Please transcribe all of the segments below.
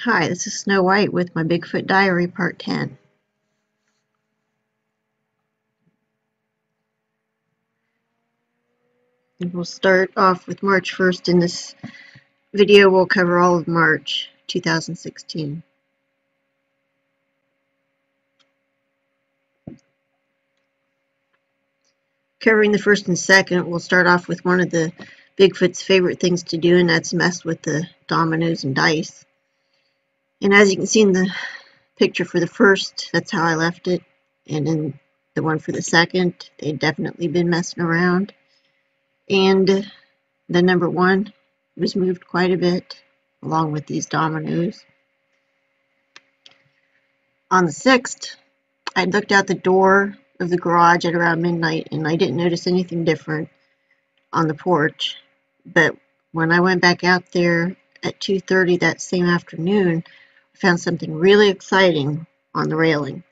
Hi, this is Snow White with my Bigfoot Diary Part 10. And we'll start off with March 1st. In this video, we'll cover all of March 2016. Covering the 1st and 2nd, we'll start off with one of the Bigfoot's favorite things to do, and that's mess with the dominoes and dice. And as you can see in the picture for the 1st, that's how I left it. And in the one for the 2nd, they'd definitely been messing around. And the number 1 was moved quite a bit, along with these dominoes. On the 6th, I looked out the door of the garage at around midnight, and I didn't notice anything different on the porch. But when I went back out there at 2:30 that same afternoon, I found something really exciting on the railing.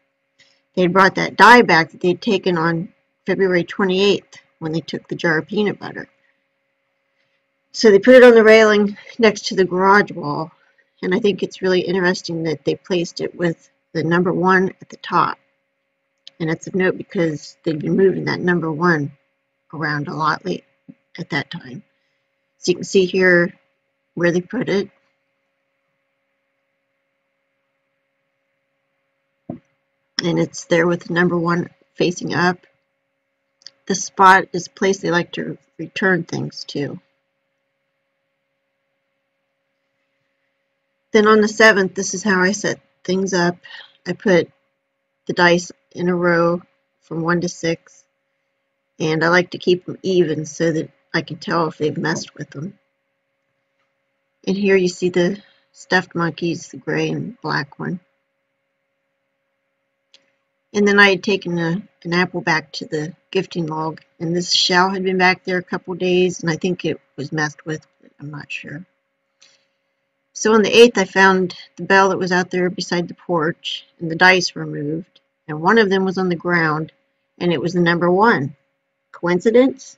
They had brought that die back that they'd taken on February 28th when they took the jar of peanut butter. So they put it on the railing next to the garage wall, and I think it's really interesting that they placed it with the number 1 at the top. And it's of note because they'd been moving that number 1 around a lot late at that time. So you can see here where they put it. And it's there with the number 1 facing up. The spot is a place they like to return things to. Then on the 7th, this is how I set things up. I put the dice in a row from 1 to 6, and I like to keep them even so that I can tell if they've messed with them. And here you see the stuffed monkeys, the gray and black one. And then I had taken an apple back to the gifting log, and this shell had been back there a couple days, and I think it was messed with, but I'm not sure. So on the 8th, I found the bell that was out there beside the porch, and the dice were moved, and one of them was on the ground, and it was the number 1. Coincidence?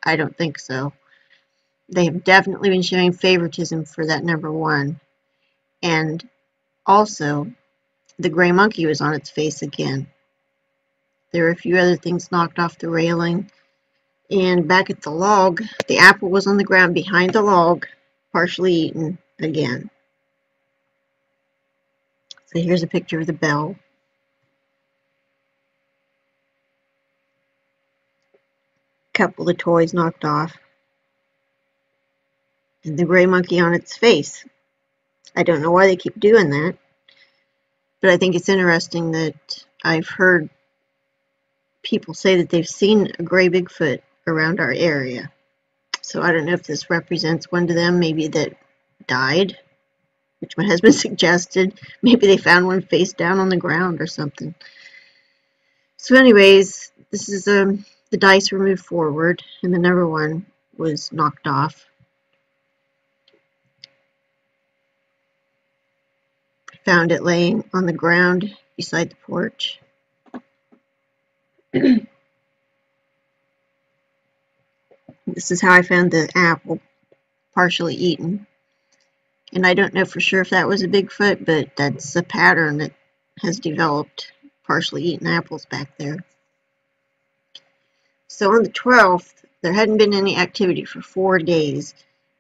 I don't think so. They have definitely been showing favoritism for that number 1. And also, the gray monkey was on its face again. There were a few other things knocked off the railing. And back at the log, the apple was on the ground behind the log, partially eaten again. So here's a picture of the bell. A couple of toys knocked off. And the gray monkey on its face. I don't know why they keep doing that, but I think it's interesting that I've heard people say that they've seen a gray Bigfoot around our area. So I don't know if this represents one to them, maybe that died, which my husband suggested. Maybe they found one face down on the ground or something. So anyways, this is the dice were moved forward, and the number 1 was knocked off. I found it laying on the ground beside the porch. This is how I found the apple, partially eaten. And I don't know for sure if that was a Bigfoot, but that's a pattern that has developed, partially eaten apples back there. So on the 12th, there hadn't been any activity for 4 days,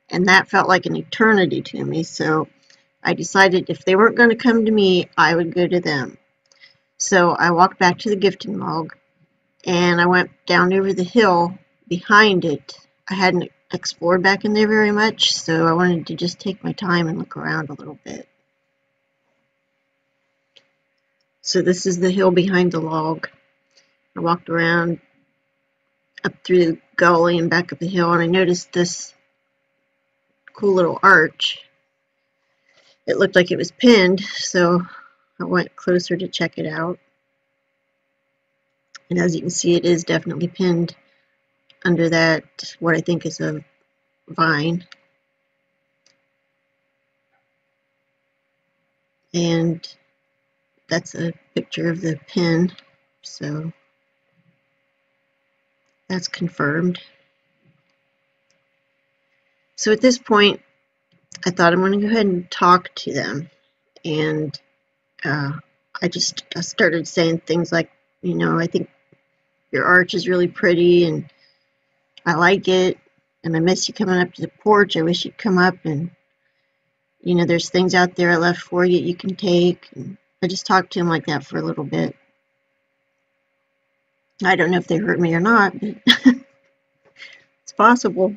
and that felt like an eternity to me. So I decided if they weren't going to come to me, I would go to them. So I walked back to the gifting log, and I went down over the hill behind it. I hadn't explored back in there very much, so I wanted to just take my time and look around a little bit. So this is the hill behind the log. I walked around up through the gully and back up the hill, and I noticed this cool little arch. It looked like it was pinned, so I went closer to check it out. And as you can see, it is definitely pinned under that, what I think is a vine. And that's a picture of the pin, so that's confirmed. So at this point, I thought I'm going to go ahead and talk to them and I started saying things like, I think your arch is really pretty, and I like it, and I miss you coming up to the porch. I wish you'd come up, and there's things out there I left for you can take. And I just talked to him like that for a little bit. I don't know if they hurt me or not, but it's possible.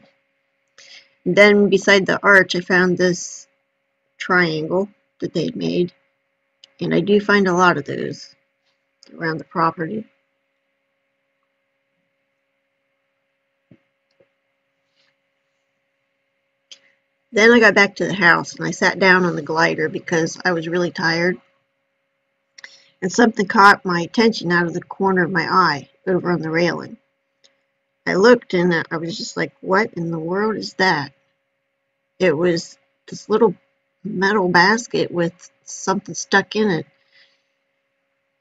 And then beside the arch, I found this triangle that they'd made, and I do find a lot of those around the property. Then I got back to the house and I sat down on the glider because I was really tired, and something caught my attention out of the corner of my eye over on the railing. I looked and I was just like, what in the world is that? It was this little metal basket with something stuck in it.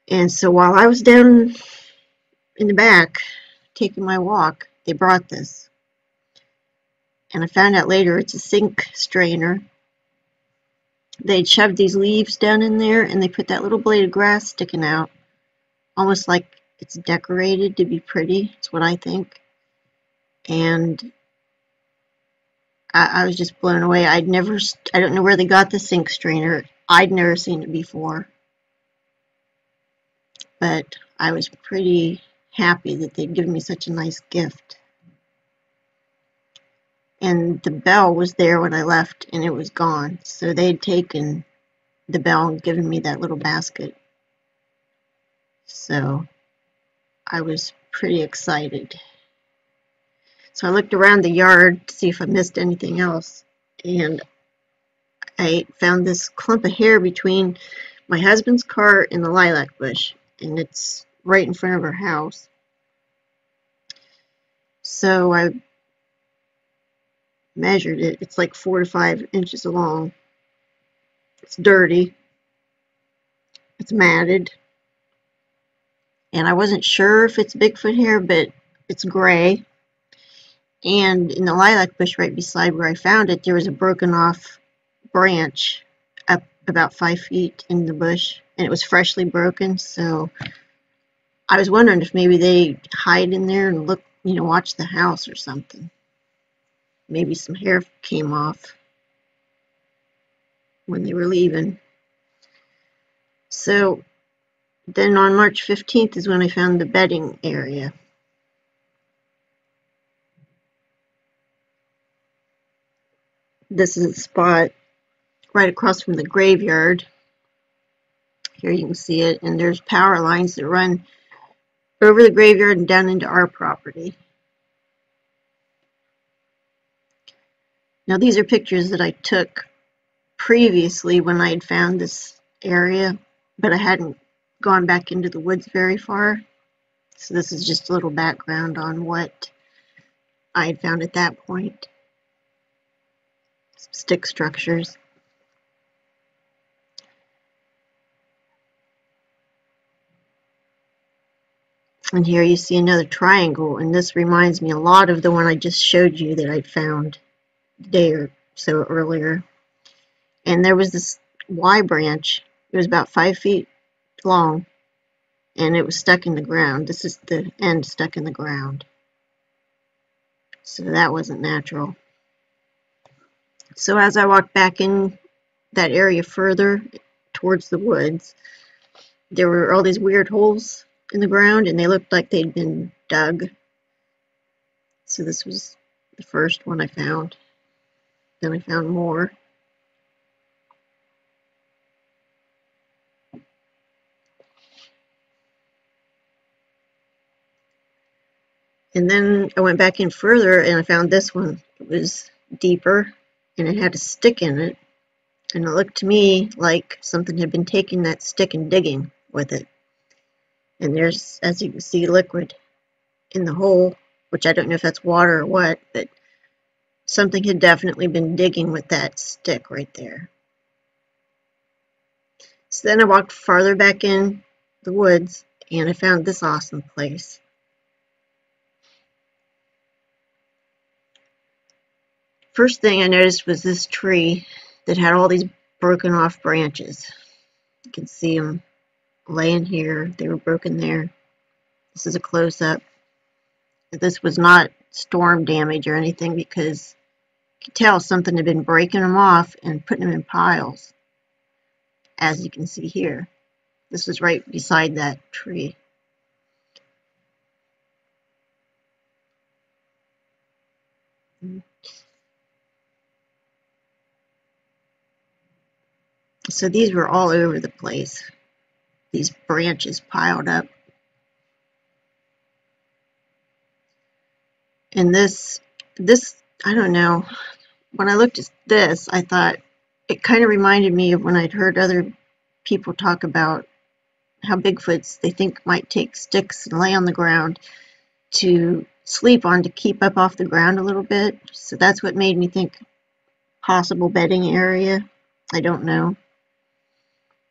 And so while I was down in the back taking my walk, they brought this. And I found out later it's a sink strainer. They'd shoved these leaves down in there, and they put that little blade of grass sticking out, almost like it's decorated to be pretty. It's what I think. And I was just blown away. I don't know where they got the sink strainer. I'd never seen it before. But I was pretty happy that they'd given me such a nice gift. And the bell was there when I left, and it was gone. So they'd taken the bell and given me that little basket. So I was pretty excited. So I looked around the yard to see if I missed anything else, and I found this clump of hair between my husband's car and the lilac bush, and it's right in front of our house. So I measured it. It's like 4 to 5 inches long. It's dirty. It's matted. And I wasn't sure if it's Bigfoot hair, but it's gray. And in the lilac bush right beside where I found it, there was a broken off branch up about 5 feet in the bush, and it was freshly broken. So I was wondering if maybe they hide in there and look, watch the house or something. Maybe some hair came off when they were leaving. So then on March 15th is when I found the bedding area. This is a spot right across from the graveyard. Here you can see it, and there's power lines that run over the graveyard and down into our property. Now these are pictures that I took previously when I had found this area, but I hadn't gone back into the woods very far. So this is just a little background on what I had found at that point. Some stick structures. And here you see another triangle, and this reminds me a lot of the one I just showed you that I found a day or so earlier. And there was this Y branch. It was about 5 feet long, and it was stuck in the ground. This is the end stuck in the ground. So that wasn't natural. So as I walked back in that area further towards the woods, there were all these weird holes in the ground, and they looked like they'd been dug. So this was the first one I found. Then I found more. And then I went back in further and I found this one. It was deeper and it had a stick in it. And it looked to me like something had been taking that stick and digging with it. And there's, as you can see, liquid in the hole, which I don't know if that's water or what, but something had definitely been digging with that stick right there. So then I walked farther back in the woods and I found this awesome place. First thing I noticed was this tree that had all these broken off branches. You can see them laying here. They were broken there. This is a close-up. This was not storm damage or anything because you could tell something had been breaking them off and putting them in piles, as you can see here. This was right beside that tree. So these were all over the place. These branches piled up. And this, I don't know. When I looked at this, I thought it kind of reminded me of when I'd heard other people talk about how Bigfoots they think might take sticks and lay on the ground to sleep on to keep up off the ground a little bit. So that's what made me think possible bedding area. I don't know.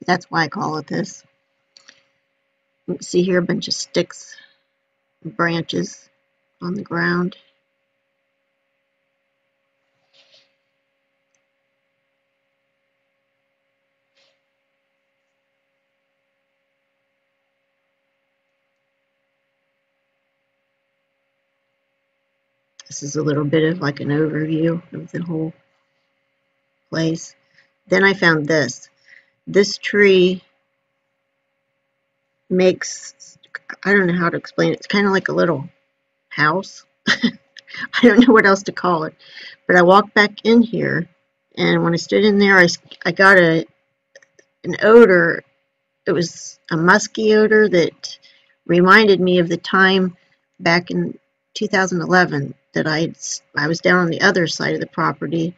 That's why I call it this. You can see here a bunch of sticks and branches on the ground. This is a little bit of like an overview of the whole place. Then I found this. This tree makes, I don't know how to explain it. It's kind of like a little house. I don't know what else to call it. But I walked back in here, and when I stood in there, I got an odor. It was a musky odor that reminded me of the time back in 2011 that I was down on the other side of the property,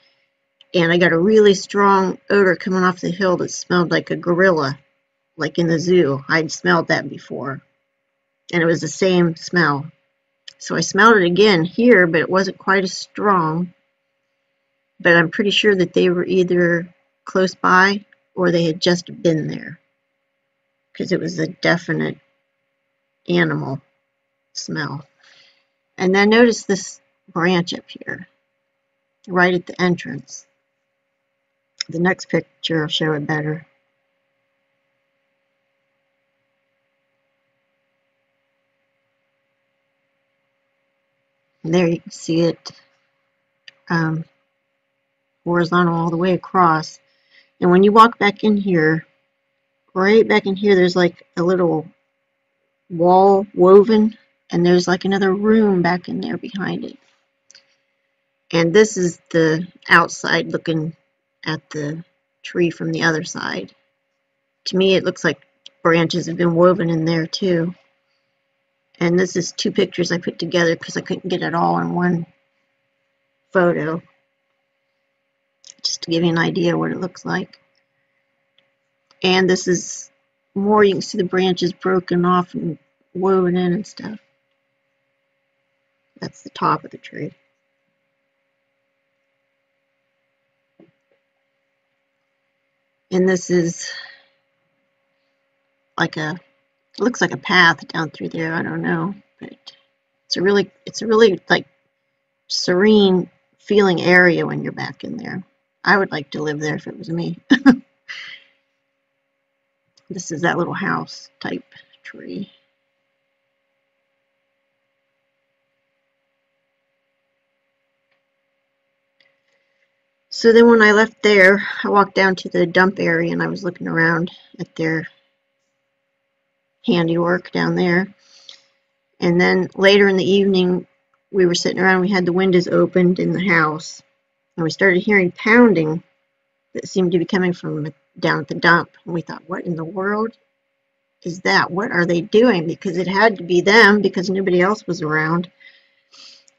and I got a really strong odor coming off the hill that smelled like a gorilla, like in the zoo. I'd smelled that before, and it was the same smell. So I smelled it again here, but it wasn't quite as strong. But I'm pretty sure that they were either close by or they had just been there, because it was a definite animal smell. And then notice this branch up here, right at the entrance. The next picture will show it better. And there you can see it horizontal all the way across. And when you walk back in here, right back in here, there's like a little wall woven, and there's like another room back in there behind it. And this is the outside looking at the tree from the other side. To me, it looks like branches have been woven in there too. And this is two pictures I put together because I couldn't get it all in one photo. Just to give you an idea what it looks like. And this is more, you can see the branches broken off and woven in and stuff. That's the top of the tree. And this is like it looks like a path down through there. I don't know, but it's a really like serene feeling area when you're back in there. I would like to live there if it was me. This is that little house type tree. So then when I left there, I walked down to the dump area and I was looking around at their handiwork down there. And then later in the evening, we were sitting around, we had the windows opened in the house, and we started hearing pounding that seemed to be coming from down at the dump. And we thought, what in the world is that? What are they doing? Because it had to be them because nobody else was around.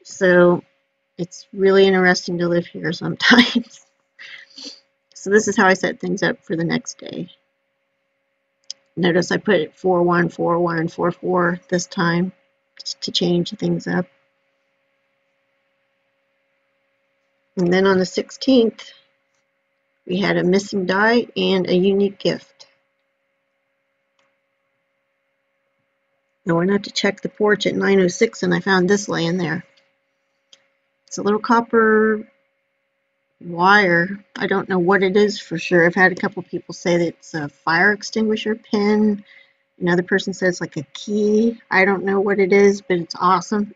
So it's really interesting to live here sometimes. So this is how I set things up for the next day. Notice I put it 4-1, 4-1, 4-4 this time just to change things up. And then on the 16th, we had a missing die and a unique gift. I went out to check the porch at 9:06 and I found this laying there. It's a little copper wire. I don't know what it is for sure. I've had a couple people say that it's a fire extinguisher pin. Another person says like a key. I don't know what it is, but it's awesome.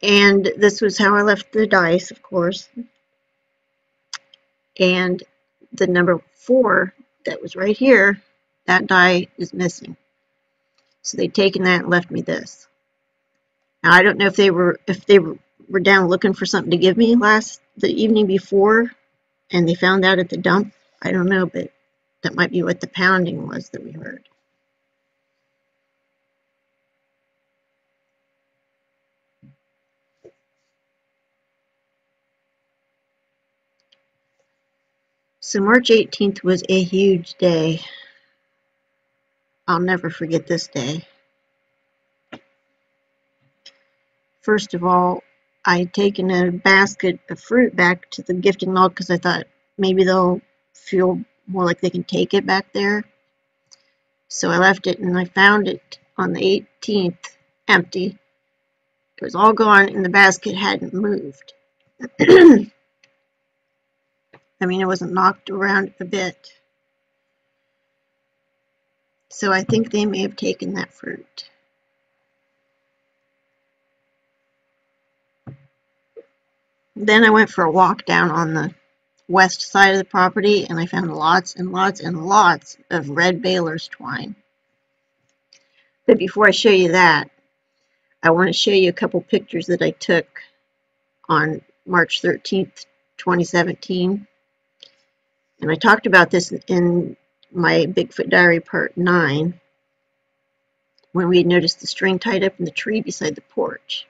And this was how I left the dice, of course. And the number 4 that was right here, that die is missing. So they'd taken that and left me this. Now I don't know if they were down looking for something to give me the evening before and they found out at the dump. I don't know, but that might be what the pounding was that we heard. So March 18th was a huge day. I'll never forget this day. First of all, I had taken a basket of fruit back to the gifting log because I thought maybe they'll feel more like they can take it back there. So I left it and I found it on the 18th empty. It was all gone and the basket hadn't moved. I mean, it wasn't knocked around a bit. So I think they may have taken that fruit. Then I went for a walk down on the west side of the property and I found lots and lots and lots of red Baylor's twine. But before I show you that, I want to show you a couple pictures that I took on March 13th, 2017. And I talked about this in my Bigfoot Diary Part 9 when we had noticed the string tied up in the tree beside the porch.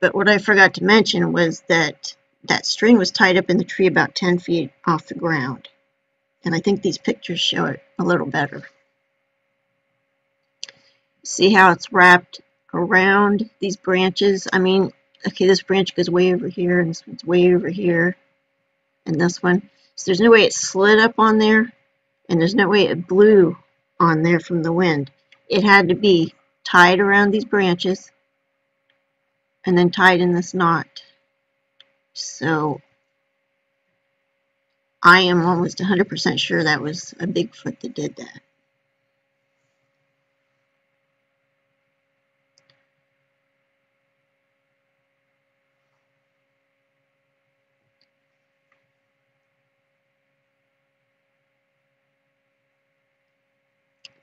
But what I forgot to mention was that that string was tied up in the tree about 10 feet off the ground. And I think these pictures show it a little better. See how it's wrapped around these branches? I mean, okay, this branch goes way over here, and this one's way over here, and this one. So there's no way it slid up on there, and there's no way it blew on there from the wind. It had to be tied around these branches and then tied in this knot. So I am almost 100% sure that was a Bigfoot that did that.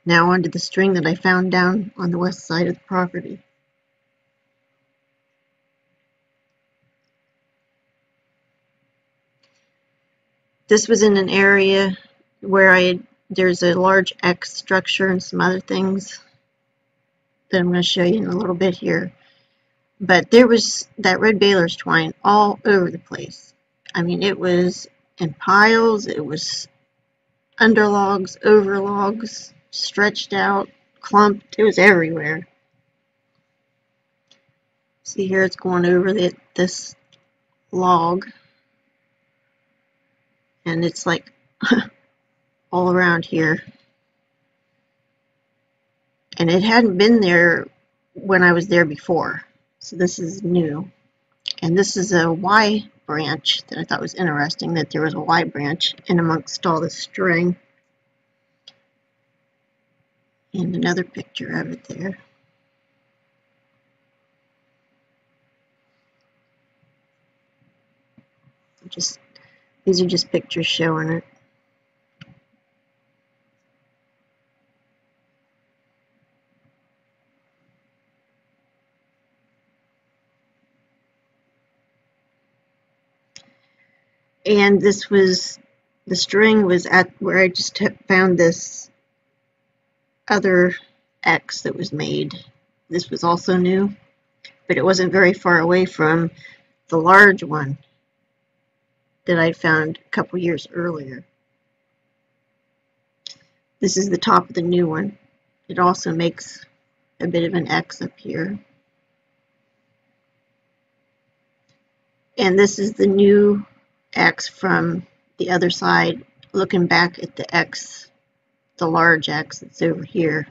Now onto the string that I found down on the west side of the property. This was in an area where there's a large X structure and some other things that I'm going to show you in a little bit here. But there was that red Baylor's twine all over the place. I mean, it was in piles, it was under logs, over logs, stretched out, clumped, it was everywhere. See here, it's going over this log, and it's like all around here. And it hadn't been there when I was there before, so this is new. And this is a Y branch that I thought was interesting, that there was a Y branch in amongst all the string. And another picture of it there. These are just pictures showing it. And this was, the string was at where I just found this other X that was made. This was also new, but it wasn't very far away from the large one that I found a couple years earlier. This is the top of the new one. It also makes a bit of an X up here. And this is the new X from the other side, looking back at the X, the large X that's over here.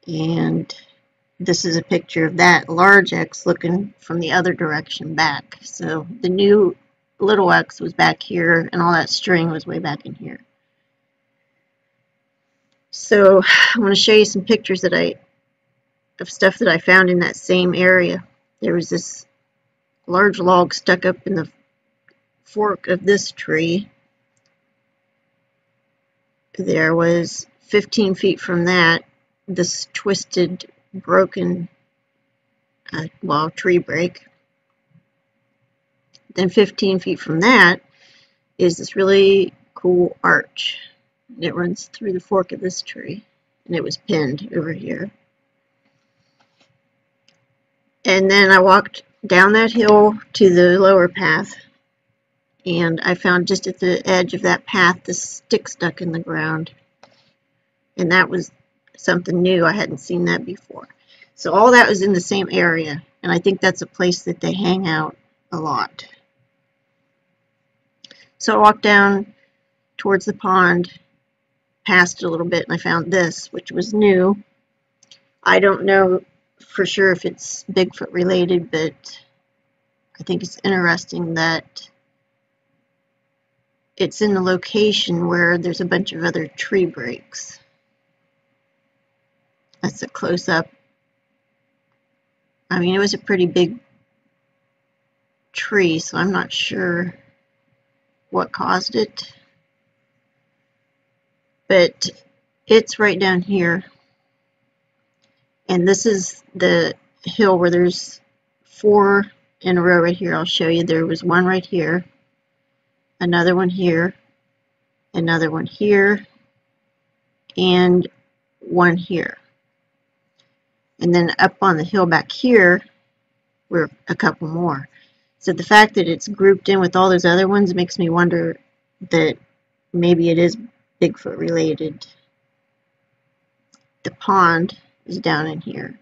And this is a picture of that large X looking from the other direction back. So the new little X was back here, and all that string was way back in here. So I want to show you some pictures that of stuff that I found in that same area. There was this large log stuck up in the fork of this tree. There was 15 feet from that this twisted, broken, tree break. Then 15 feet from that is this really cool arch. It runs through the fork of this tree, and it was pinned over here. And then I walked down that hill to the lower path, and I found just at the edge of that path this stick stuck in the ground. And that was something new. I hadn't seen that before. So all that was in the same area, and I think that's a place that they hang out a lot. So I walked down towards the pond, past it a little bit, and I found this, which was new. I don't know for sure if it's Bigfoot related, but I think it's interesting that it's in the location where there's a bunch of other tree breaks. That's a close-up. I mean, it was a pretty big tree, so I'm not sure what caused it. But it's right down here. And this is the hill where there's 4 in a row right here. I'll show you. There was one right here, another one here, another one here, and one here. And then up on the hill back here were a couple more. So the fact that it's grouped in with all those other ones makes me wonder that maybe it is Bigfoot related. The pond is down in here.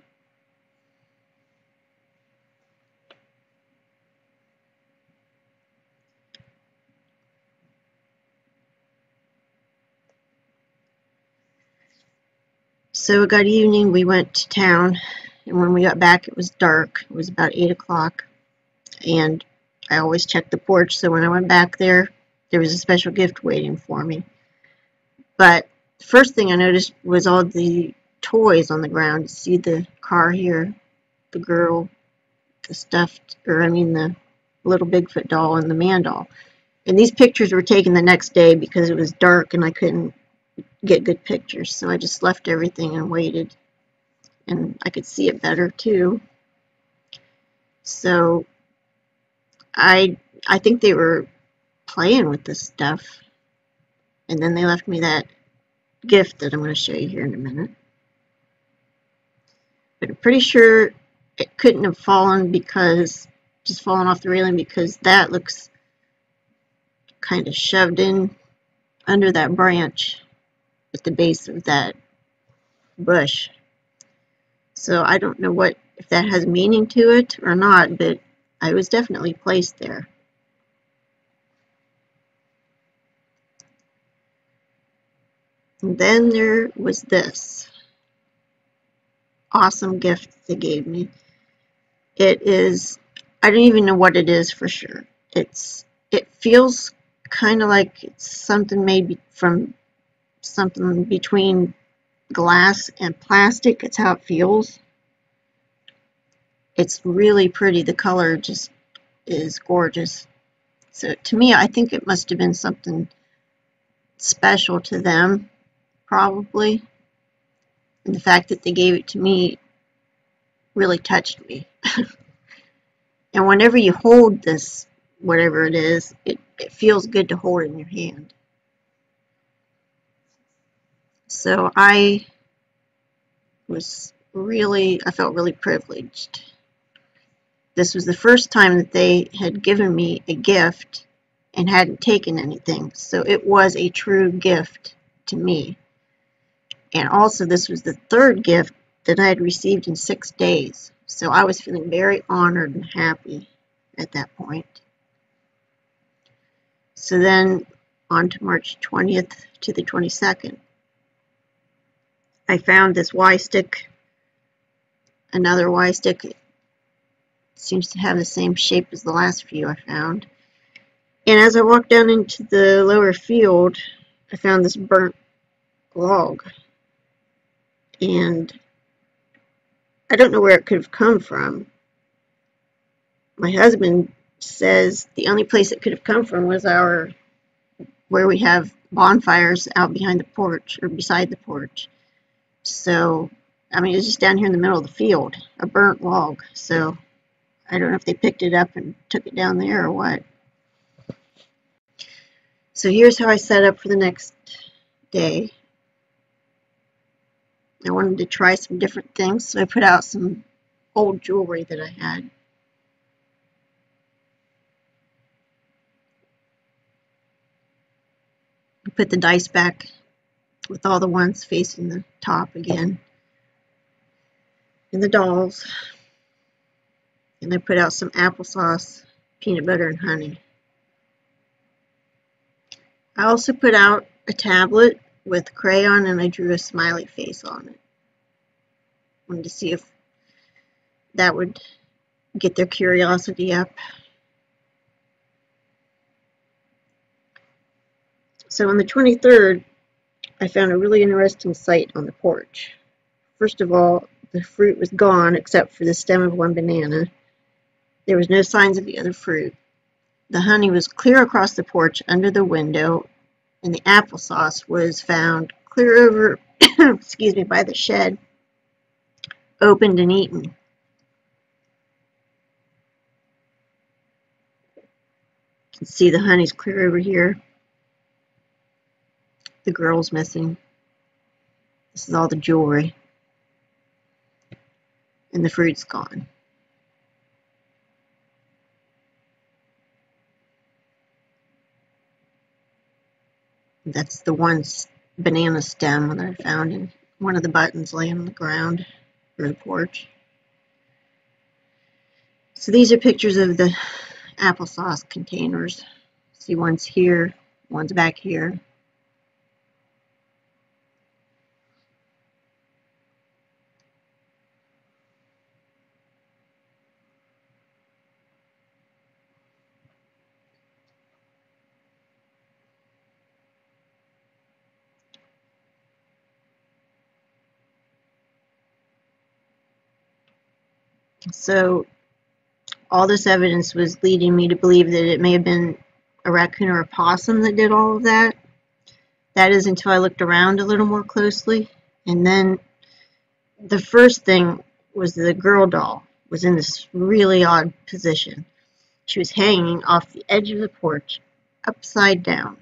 So it got evening, we went to town, and when we got back it was dark. It was about 8 o'clock, and I always check the porch, so when I went back there, there was a special gift waiting for me. But the first thing I noticed was all the toys on the ground. See the car here, the girl, the stuffed, the little Bigfoot doll and the man doll. And these pictures were taken the next day because it was dark and I couldn't get good pictures, so I just left everything and waited, and I could see it better too. So I think they were playing with this stuff, and then they left me that gift that I'm going to show you here in a minute. But I'm pretty sure it couldn't have fallen just fallen off the railing, because that looks kind of shoved in under that branch at the base of that bush. So I don't know if that has meaning to it or not, but I was definitely placed there. And then there was this awesome gift they gave me. It is, I don't even know what it is for sure. It feels kind of like it's something made from something between glass and plastic. It's how it feels. It's really pretty. The color just is gorgeous. So to me, I think it must have been something special to them, probably. And the fact that they gave it to me really touched me. And whenever you hold this, whatever it is, it feels good to hold it in your hand. So I felt really privileged. This was the first time that they had given me a gift and hadn't taken anything. So it was a true gift to me. And also this was the third gift that I had received in 6 days. So I was feeling very honored and happy at that point. So then on to March 20th to the 22nd. I found this Y stick another Y stick. It seems to have the same shape as the last few I found. And as I walked down into the lower field, I found this burnt log. And I don't know where it could have come from. My husband says the only place it could have come from was where we have bonfires out behind the porch or beside the porch. So, I mean, it's just down here in the middle of the field, a burnt log. So, I don't know if they picked it up and took it down there or what. So, here's how I set up for the next day. I wanted to try some different things, so I put out some old jewelry that I had. I put the dice back with all the ones facing the top again. And the dolls. And I put out some applesauce, peanut butter, and honey. I also put out a tablet with crayon and I drew a smiley face on it. Wanted to see if that would get their curiosity up. So on the 23rd, I found a really interesting sight on the porch. First of all, the fruit was gone except for the stem of one banana. There was no signs of the other fruit. The honey was clear across the porch under the window, and the applesauce was found clear over, excuse me, by the shed, opened and eaten. You can see the honey's clear over here. The girl's missing. This is all the jewelry. And the fruit's gone. That's the one banana stem that I found in one of the buttons laying on the ground or the porch. So these are pictures of the applesauce containers. See, one's here, one's back here. So all this evidence was leading me to believe that it may have been a raccoon or a possum that did all of that. That is until I looked around a little more closely. And then the first thing was the girl doll was in this really odd position. She was hanging off the edge of the porch, upside down.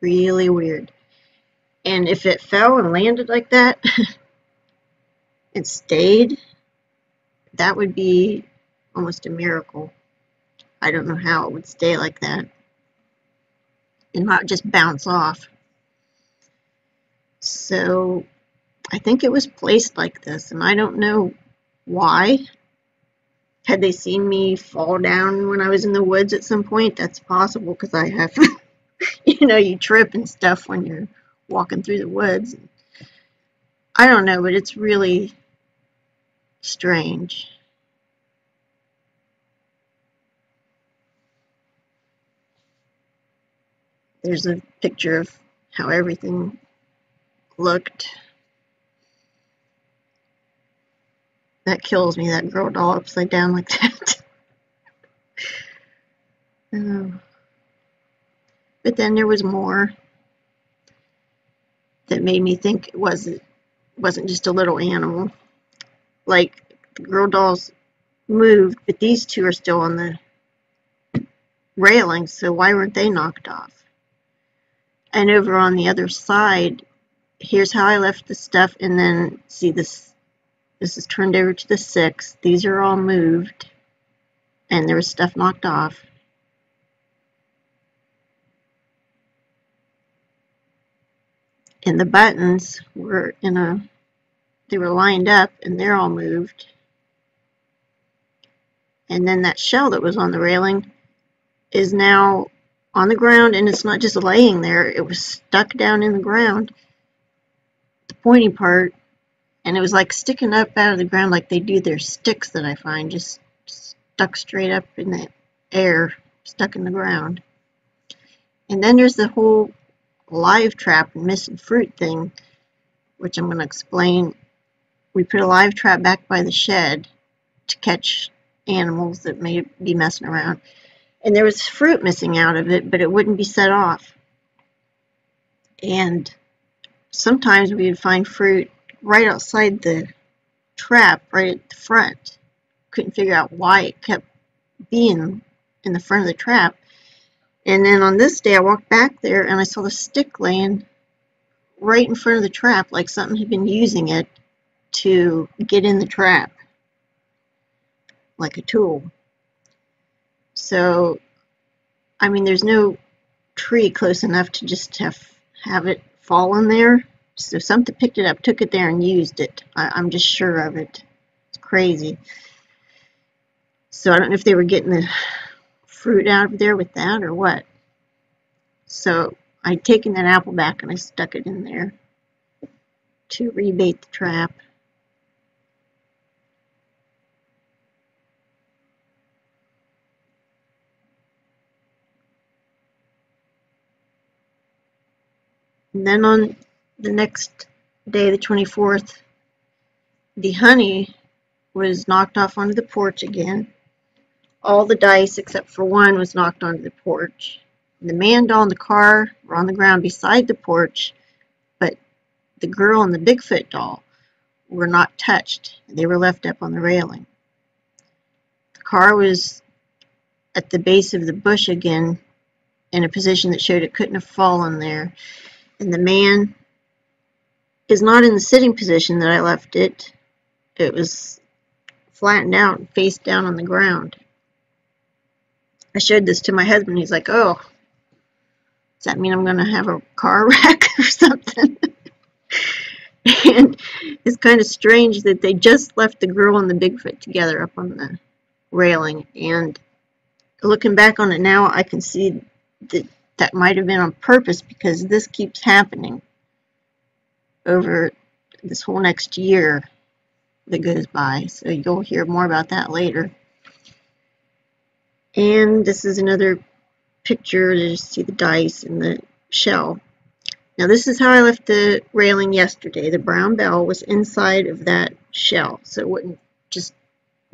Really weird. And if it fell and landed like that and stayed, that would be almost a miracle. I don't know how it would stay like that and not just bounce off. So I think it was placed like this, and I don't know why. Had they seen me fall down when I was in the woods at some point? That's possible, because I have, you trip and stuff when you're walking through the woods. I don't know, but it's really strange. There's a picture of how everything looked. That kills me, that girl doll upside down like that. But then there was more that made me think it wasn't just a little animal. Like, the girl dolls moved, but these two are still on the railing, so why weren't they knocked off? And over on the other side, here's how I left the stuff, and then see this is turned over to the 6. These are all moved, and there was stuff knocked off. And the buttons were they were lined up, and they're all moved. And then that shell that was on the railing is now on the ground, and it's not just laying there, it was stuck down in the ground. The pointy part and it was like sticking up out of the ground like they do their sticks that I find, just stuck straight up in the air, stuck in the ground. And then there's the whole live trap and missing fruit thing, which I'm going to explain. We put a live trap back by the shed to catch animals that may be messing around. And there was fruit missing out of it, but it wouldn't be set off. And sometimes we would find fruit right outside the trap, right at the front. Couldn't figure out why it kept being in the front of the trap. And then on this day, I walked back there and I saw the stick laying right in front of the trap, like something had been using it to get in the trap, like a tool. So, I mean, there's no tree close enough to just have it fall in there. So something picked it up, took it there, and used it. I'm just sure of it. It's crazy. So I don't know if they were getting the fruit out of there with that or what. So I'd taken that apple back and I stuck it in there to rebait the trap. And then on the next day, the 24th, the honey was knocked off onto the porch again. All the dice except for one was knocked onto the porch. And the man doll and the car were on the ground beside the porch, but the girl and the Bigfoot doll were not touched. They were left up on the railing. The car was at the base of the bush again in a position that showed it couldn't have fallen there. And the man is not in the sitting position that I left it. It was flattened out and face down on the ground. I showed this to my husband. He's like, oh, does that mean I'm going to have a car wreck or something? And it's kind of strange that they just left the girl and the Bigfoot together up on the railing. And looking back on it now, I can see that that might have been on purpose, because this keeps happening over this whole next year that goes by. So you'll hear more about that later. And this is another picture. You see the dice and the shell. Now this is how I left the railing yesterday. The brown bell was inside of that shell, so it wouldn't just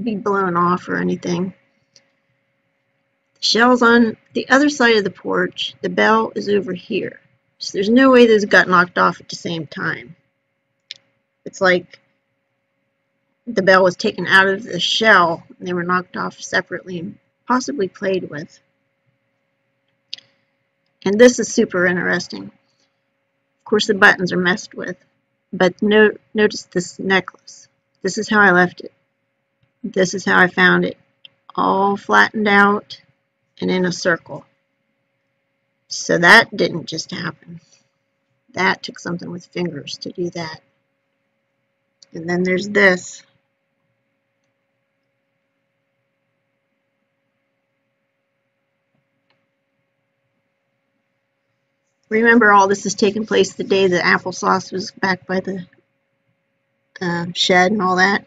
be blown off or anything. The shell's on the other side of the porch. The bell is over here. So there's no way those got knocked off at the same time. It's like the bell was taken out of the shell and they were knocked off separately and possibly played with. And this is super interesting. Of course, the buttons are messed with, but notice this necklace. This is how I left it. This is how I found it, all flattened out and in a circle. So that didn't just happen. That took something with fingers to do that. And then there's this. Remember, all this is taking place the day the applesauce was back by the shed and all that.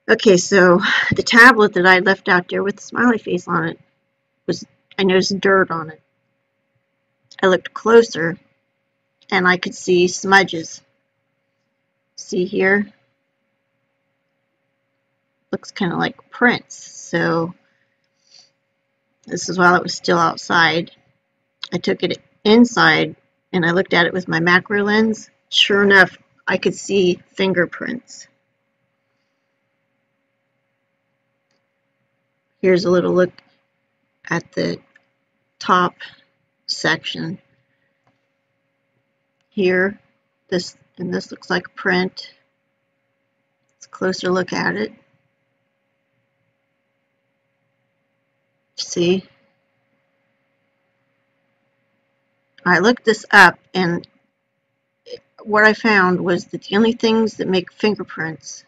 Okay, so the tablet that I left out there with the smiley face on it, I noticed dirt on it. I looked closer and I could see smudges. See here? Looks kind of like prints. So this is while it was still outside. I took it inside and I looked at it with my macro lens. Sure enough, I could see fingerprints. Here's a little look at the top section. Here, this looks like a print. Let's a closer look at it. See? I looked this up, and what I found was that the only things that make fingerprints,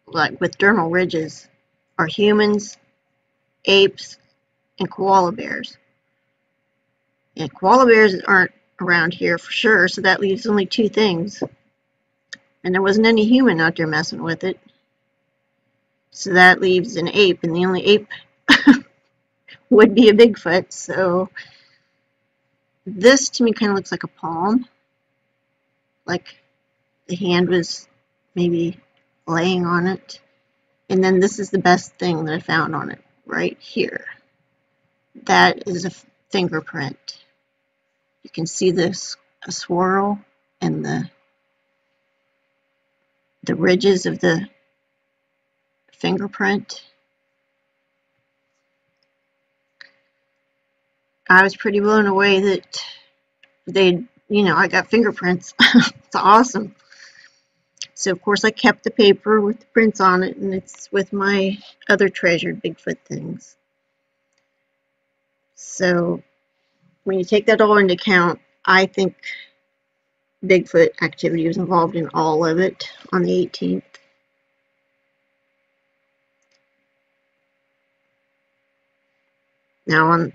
like with dermal ridges, are humans, apes, and koala bears. And koala bears aren't around here for sure, so that leaves only two things. And there wasn't any human out there messing with it. So that leaves an ape, and the only ape would be a Bigfoot. So this to me kind of looks like a palm, like the hand was maybe laying on it. And then this is the best thing that I found on it right here. That is a fingerprint. You can see this a swirl and the ridges of the fingerprint. I was pretty blown away that I got fingerprints. It's awesome. So of course I kept the paper with the prints on it, and it's with my other treasured Bigfoot things. So when you take that all into account, I think Bigfoot activity was involved in all of it on the 18th. Now on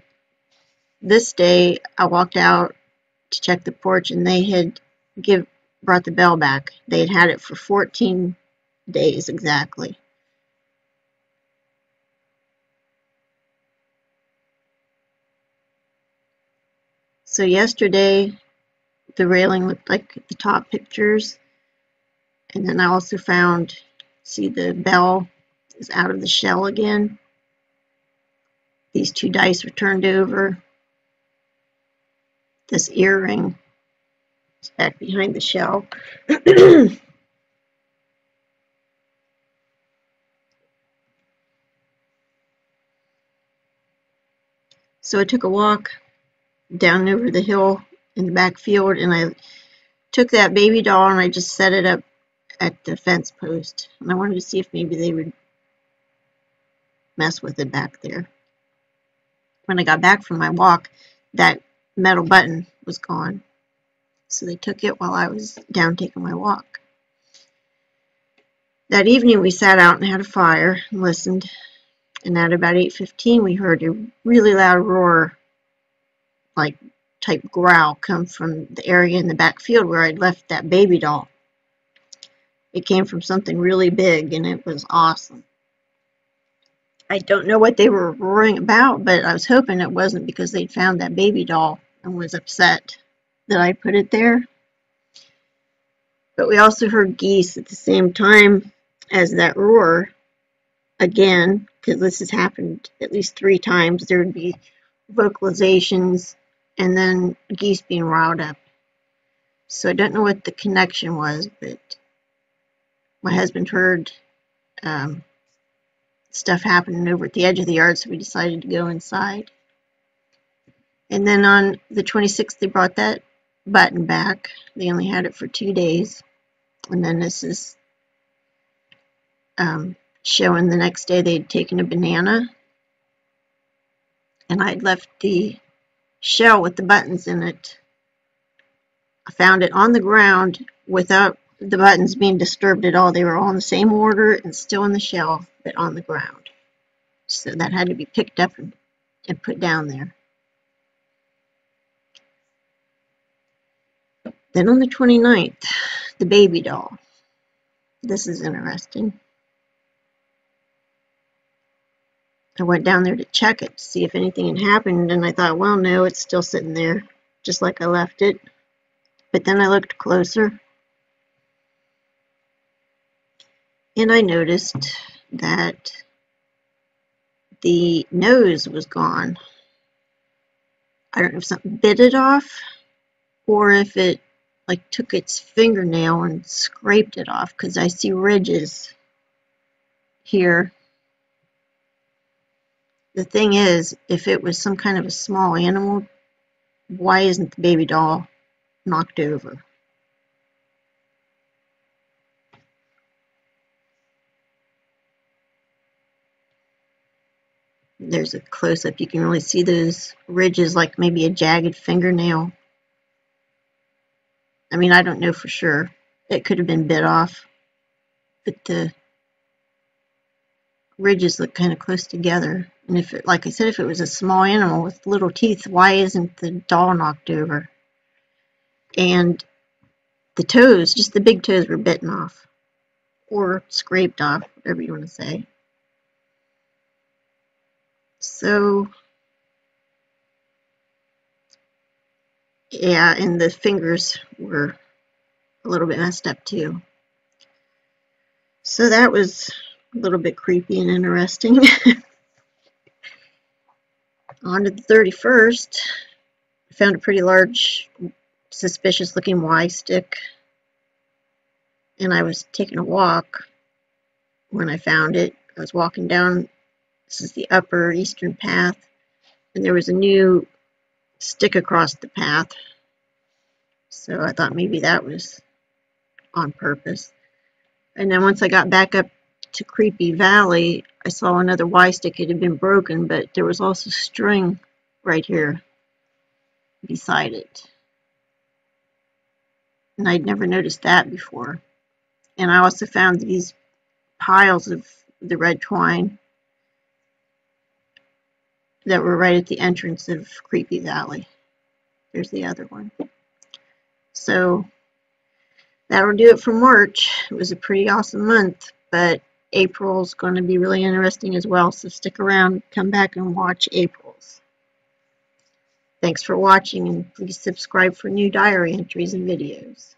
this day, I walked out to check the porch, and they had brought the bell back. They had it for 14 days exactly. So yesterday, the railing looked like the top pictures, and then I also found, see, the bell is out of the shell again. These two dice were turned over. This earring is back behind the shell. So I took a walk down over the hill in the back field, and I took that baby doll and I just set it up at the fence post. And I wanted to see if maybe they would mess with it back there. When I got back from my walk, that metal button was gone. So they took it while I was down taking my walk. That evening we sat out and had a fire and listened. And at about 8:15 we heard a really loud roar, like type growl, come from the area in the back field where I'd left that baby doll. It came from something really big, and it was awesome. I don't know what they were roaring about, but I was hoping it wasn't because they'd found that baby doll and was upset that I put it there. But we also heard geese at the same time as that roar again, because this has happened at least 3 times. There would be vocalizations and then geese being riled up. So I don't know what the connection was, but my husband heard stuff happening over at the edge of the yard, so we decided to go inside. And then on the 26th, they brought that button back. They only had it for 2 days. And then this is showing the next day they'd taken a banana, and I'd left the shell with the buttons in it. I found it on the ground without the buttons being disturbed at all. They were all in the same order and still in the shell, but on the ground. So that had to be picked up and put down there. Then on the 29th, the baby doll. This is interesting. I went down there to check it to see if anything had happened, and I thought, well, no, it's still sitting there, just like I left it. But then I looked closer, and I noticed that the nose was gone. I don't know if something bit it off, or if it like took its fingernail and scraped it off, because I see ridges here. The thing is, if it was some kind of a small animal, why isn't the baby doll knocked over? There's a close-up. You can really see those ridges, like maybe a jagged fingernail. I mean, I don't know for sure. It could have been bit off, but the ridges look kind of close together. And if it, like I said, if it was a small animal with little teeth, why isn't the doll knocked over? And the toes, just the big toes, were bitten off or scraped off, whatever you want to say. So, yeah, and the fingers were a little bit messed up too. So that was a little bit creepy and interesting. On to the 31st, I found a pretty large, suspicious looking Y stick, and I was taking a walk when I found it. I was walking down, this is the upper eastern path, and there was a new stick across the path, so I thought maybe that was on purpose. And then once I got back up to Creepy Valley, I saw another Y stick. It had been broken, but there was also string right here beside it. And I'd never noticed that before. And I also found these piles of the red twine that were right at the entrance of Creepy Valley. There's the other one. So that'll do it for March. It was a pretty awesome month, but April's going to be really interesting as well, so stick around, come back and watch April's. Thanks for watching, and please subscribe for new diary entries and videos.